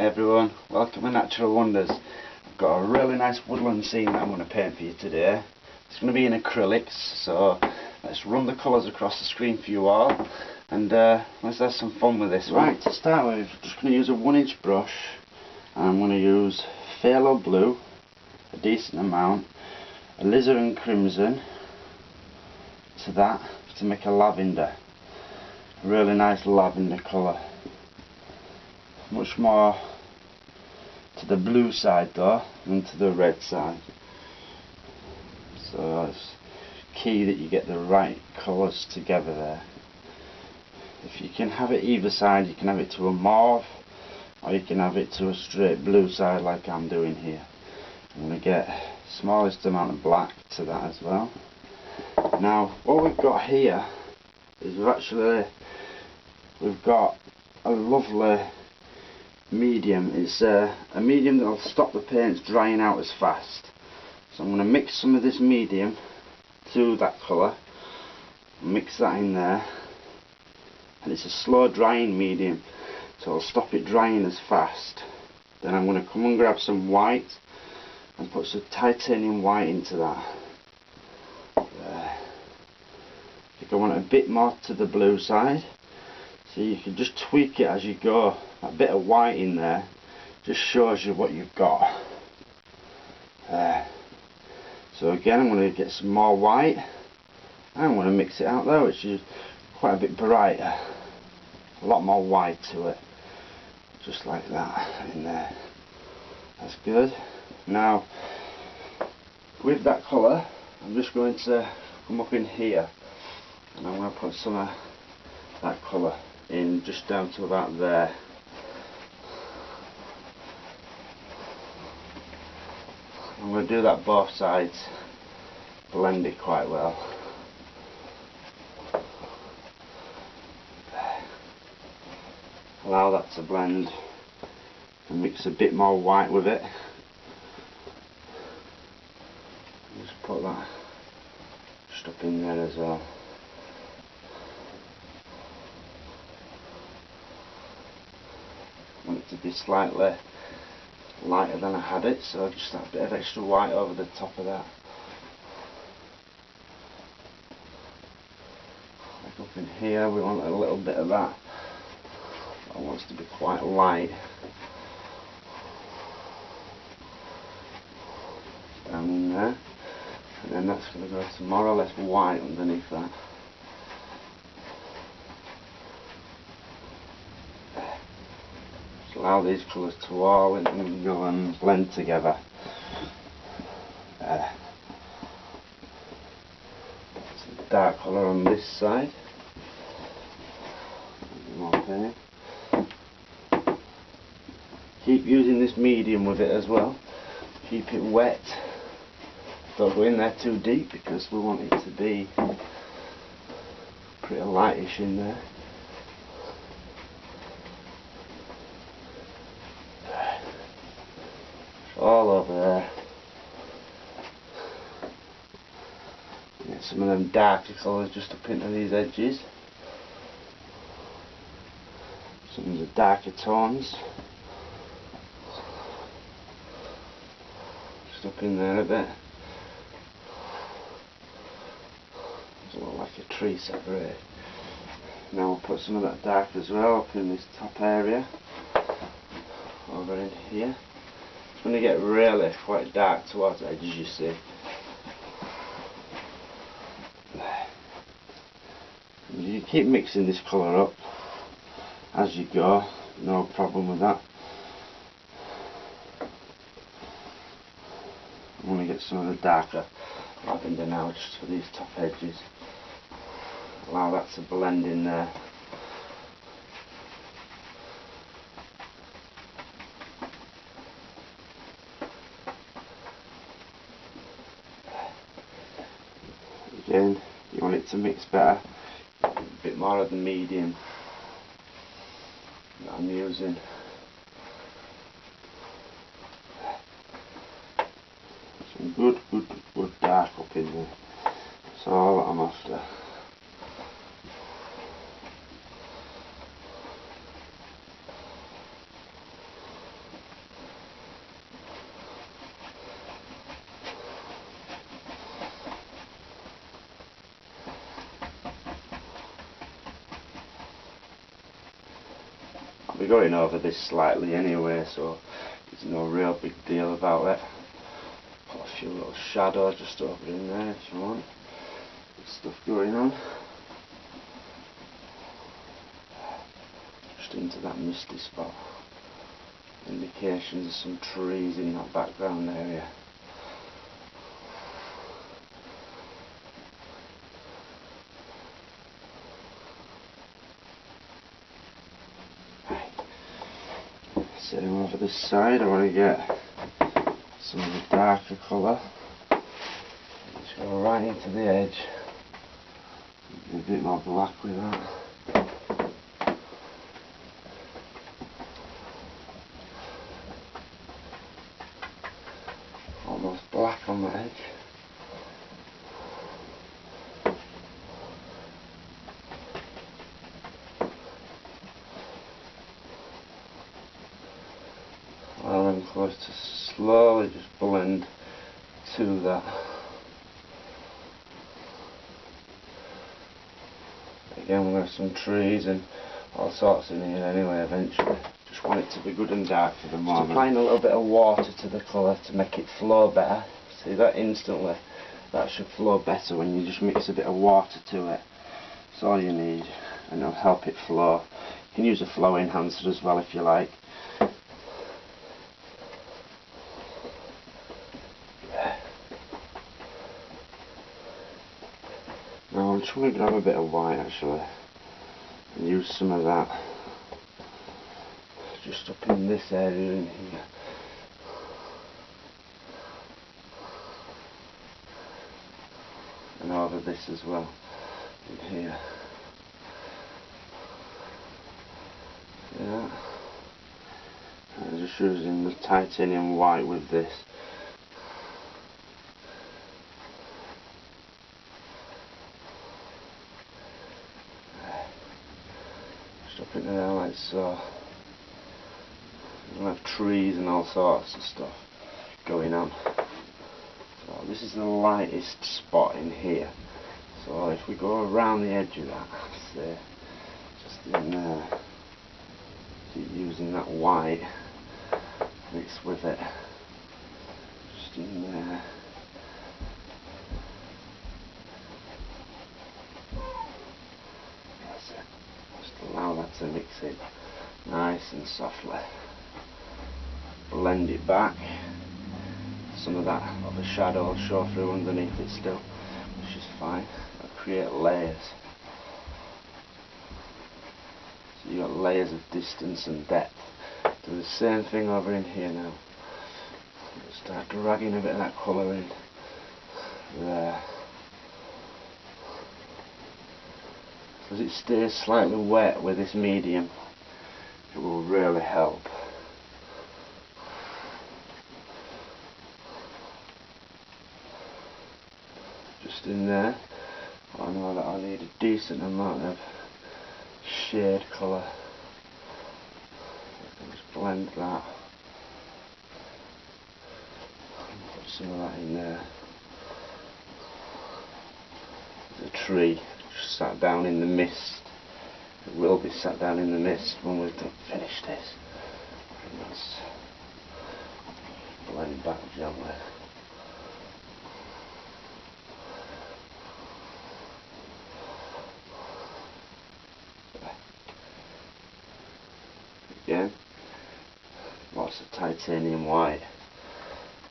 Hi everyone, welcome to Natural Wonders. I've got a really nice woodland scene that I'm going to paint for you today. It's going to be in acrylics, so let's run the colours across the screen for you all and let's have some fun with this. Right, to start with, I'm just going to use a 1-inch brush and I'm going to use phthalo blue, a decent amount, alizarin crimson to that to make a lavender. A really nice lavender colour. Much more to the blue side though than to the red side, so it's key that you get the right colours together there. If you can have it either side, you can have it to a mauve or you can have it to a straight blue side like I'm doing here. I'm going to get smallest amount of black to that as well. Now what we've got here is we've got a lovely medium. It's a medium that will stop the paints drying out as fast. So I'm going to mix some of this medium to that colour, mix that in there, and it's a slow drying medium, so it'll stop it drying as fast. Then I'm going to come and grab some white and put some titanium white into that. There. I think I want a bit more to the blue side, so you can just tweak it as you go. A bit of white in there just shows you what you've got. So again, I'm going to get some more white and I'm going to mix it out there, which is quite a bit brighter. A lot more white to it, just like that in there. That's good. Now with that colour, I'm just going to come up in here and I'm going to put some of that colour in just down to about there. I'm going to do that both sides, blend it quite well. Allow that to blend and mix a bit more white with it. Just put that just up in there as well. I want it to be slightly lighter than I had it, so just that bit of extra white over the top of that. Like up in here we want a little bit of that. That wants to be quite light. Down in there. And then that's going to go to more or less white underneath that. Allow these colours to all go and blend together. It's a dark colour on this side. Okay. Keep using this medium with it as well. Keep it wet. Don't go in there too deep because we want it to be pretty lightish in there. All over there. Get some of them darker colours just up into these edges. Some of the darker tones. Just up in there a bit. Doesn't look like a tree separated. Now we'll put some of that dark as well up in this top area. Over in here. It's going to get really quite dark towards the edges, you see. You keep mixing this colour up as you go, no problem with that. I'm going to get some of the darker lavender now just for these top edges. Allow that to blend in there. Again, you want it to mix better, a bit more of the medium that I'm using. Some good dark up in there. That's all that I'm after. be going over this slightly anyway, so there's no real big deal about it. Put a few little shadows just over in there if you want. There's stuff going on. Just into that misty spot. Indications of some trees in that background area. Sitting over this side, I want to get some of the darker colour. Just go right into the edge. A bit more black with that. Almost black on the edge. Well, I'm close to slowly just blend to that. Again, we're going to have some trees and all sorts in here anyway eventually. Just want it to be good and dark for the moment. Just applying a little bit of water to the colour to make it flow better. See that instantly? That should flow better when you just mix a bit of water to it. That's all you need, and it'll help it flow. You can use a flow enhancer as well if you like. Now I'm just going to grab a bit of white actually and use some of that just up in this area in here. And over this as well in here. Yeah. I'm just using the titanium white with this. Up into there like so. We'll have trees and all sorts of stuff going on. So this is the lightest spot in here. So if we go around the edge of that, say, just in there, keep using that white mixed with it, just in there. Allow that to mix in nice and softly. Blend it back. Some of that of the shadow will show through underneath it still, which is fine. That'll create layers. So you've got layers of distance and depth. Do the same thing over in here now. Start dragging a bit of that colour in there. As it stays slightly wet with this medium, it will really help. Just in there, I know that I need a decent amount of shade colour. I can just blend that. Put some of that in there. There's a tree. Sat down in the mist. It will be sat down in the mist when we've finished this. And let's blend back gently. Again, lots of titanium white.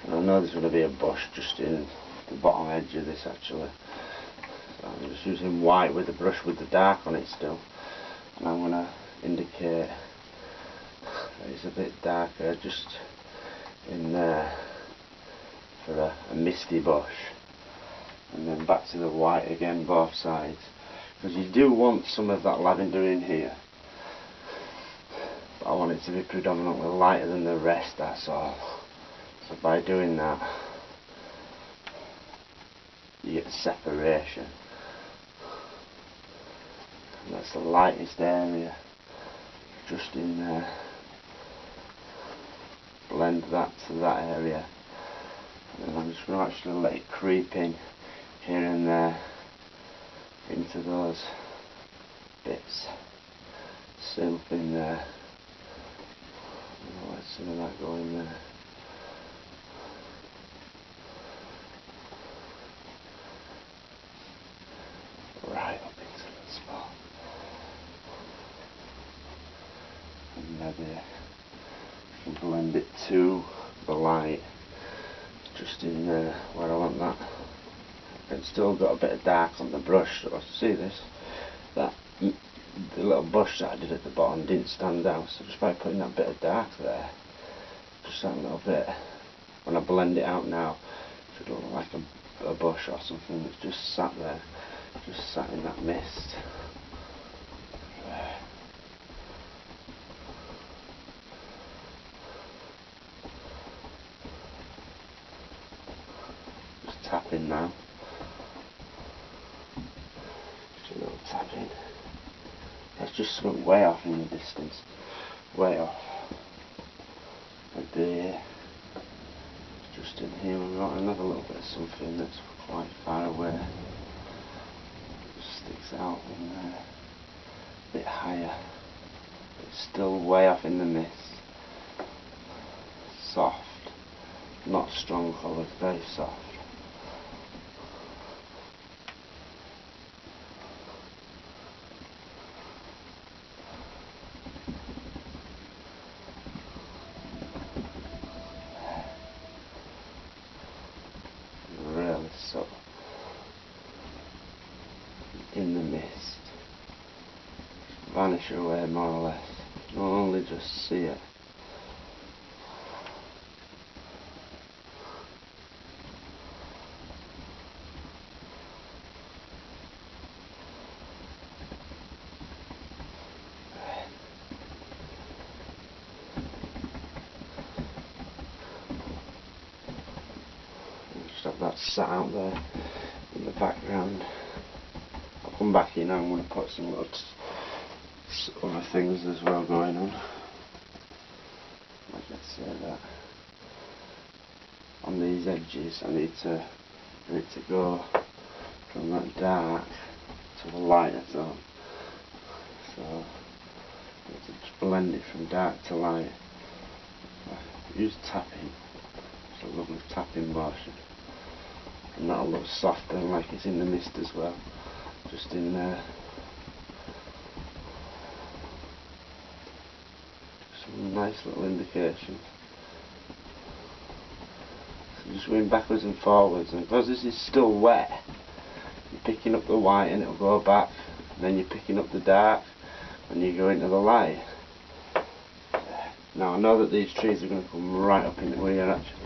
And I know there's going to be a bush just in the bottom edge of this actually. I'm just using white with the brush with the dark on it still, and I'm going to indicate that it's a bit darker just in there for a misty bush, and then back to the white again both sides, because you do want some of that lavender in here, but I want it to be predominantly lighter than the rest, that's all. So by doing that you get separation. And that's the lightest area, just in there. Blend that to that area, and then I'm just going to actually let it creep in here and there into those bits. Sit up in there, Some of that go in there. Right up into the spot. And maybe I can blend it to the light just in there where I want that. It's still got a bit of dark on the brush, so see this? That the little bush that I did at the bottom didn't stand out, so just by putting that bit of dark there, just that little bit, when I blend it out now, it should look like a bush or something that's just sat there, just sat in that mist. Just tapping now. Just a little tapping. That's just something way off in the distance. Way off. Like there. Just in here we've got another little bit of something that's quite far away. Just sticks out in there. A bit higher. It's still way off in the mist. Soft. Not strong colours, very soft. So, in the mist, vanish away more or less, not only just see it. Just have that sat out there in the background. I'll come back in and I'm going to put some other things as well going on. Like I say that on these edges I need to go from that dark to the lighter zone. So I need to just blend it from dark to light. Use tapping. It's a lovely tapping motion. And that'll look softer, like it's in the mist as well, just in there. Some nice little indications. So just going backwards and forwards, and because this is still wet, you're picking up the white and it'll go back, and then you're picking up the dark and you go into the light. Now I know that these trees are going to come right up into here actually.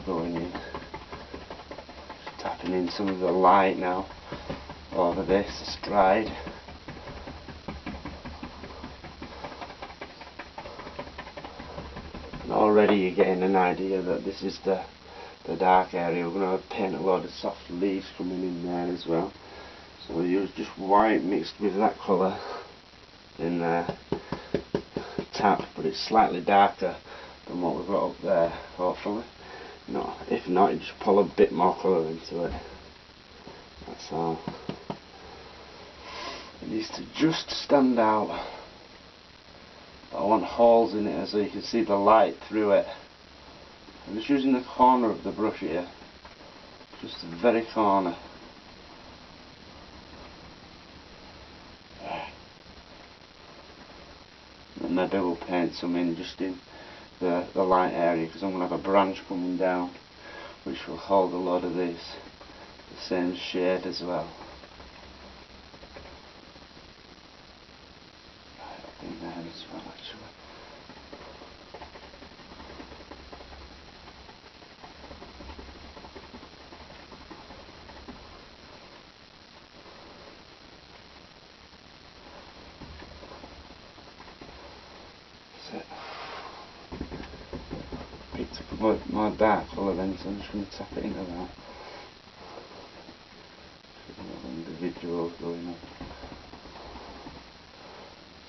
Going in, just tapping in some of the light now over this, it's dried. And already you're getting an idea that this is the dark area. We're going to paint a load of soft leaves coming in there as well. So we use just white mixed with that colour in there. Tap, but it's slightly darker than what we've got up there, hopefully. No, if not, you just pull a bit more colour into it. That's all. It needs to just stand out. But I want holes in it so you can see the light through it. I'm just using the corner of the brush here. Just the very corner. And maybe we'll paint some in just in the light area, because I'm going to have a branch coming down which will hold a lot of these the same shade as well. Right up in there as well actually. That's it. Picked up a more dark colour then, so I'm just going to tap it into that. Individuals going on.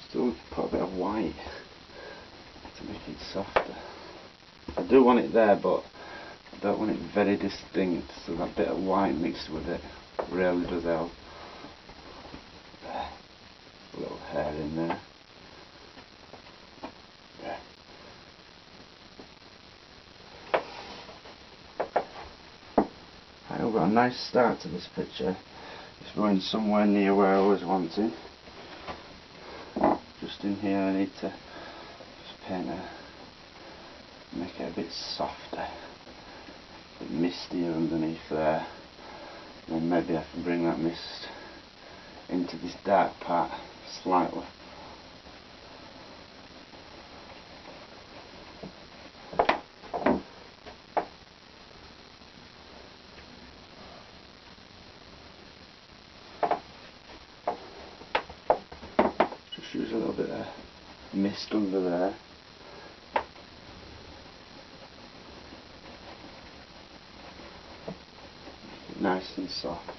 Still put a bit of white to make it softer. I do want it there, but I don't want it very distinct, so that bit of white mixed with it really does help. A little hair in there. I've got a nice start to this picture. It's going somewhere near where I was wanting. Just in here I need to just paint make it a bit softer, a bit mistier underneath there. And then maybe I can bring that mist into this dark part slightly. Use a little bit of mist under there. Nice and soft.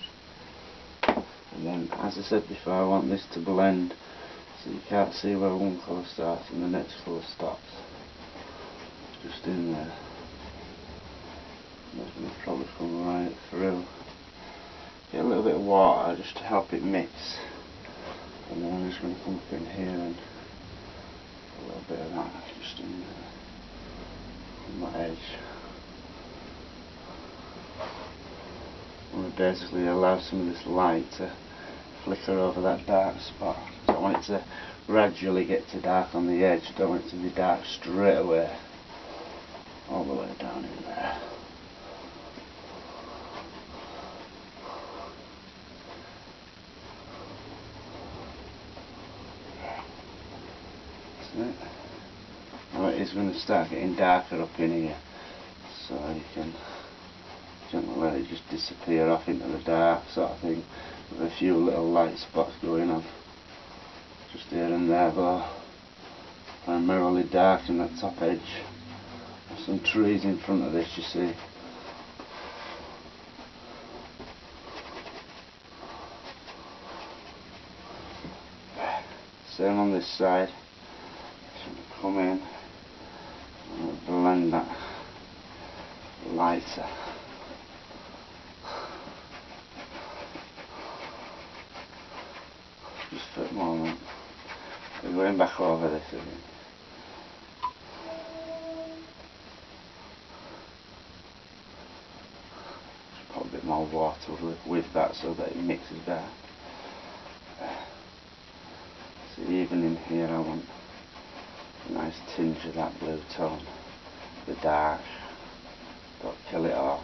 And then, as I said before, I want this to blend so you can't see where one colour starts and the next colour stops. Just in there. That's going to probably come right through. Get a little bit of water just to help it mix. And then I'm just going to come up in here and a little bit of that just in there, on that edge. I'm going to basically allow some of this light to flicker over that dark spot. I don't want it to gradually get to dark on the edge, I don't want it to be dark straight away, all the way down in there. Now it is going to start getting darker up in here, so you can gently let it just disappear off into the dark sort of thing, with a few little light spots going on just here and there, though primarily dark in that top edge. There's some trees in front of this, you see. Same on this side. Come in and blend that lighter. Just for a moment. We're going back over this again. Just put a bit more water with that so that it mixes better. So even in here I want a nice tinge of that blue tone, the dark, don't kill it all.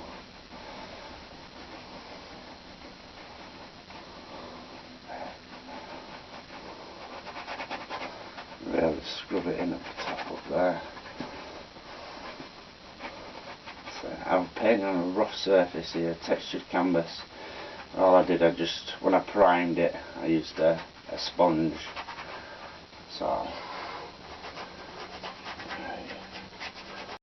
Really scrub it in at the top up there. So I'm painting on a rough surface here, textured canvas. All I did, when I primed it, I used a sponge. So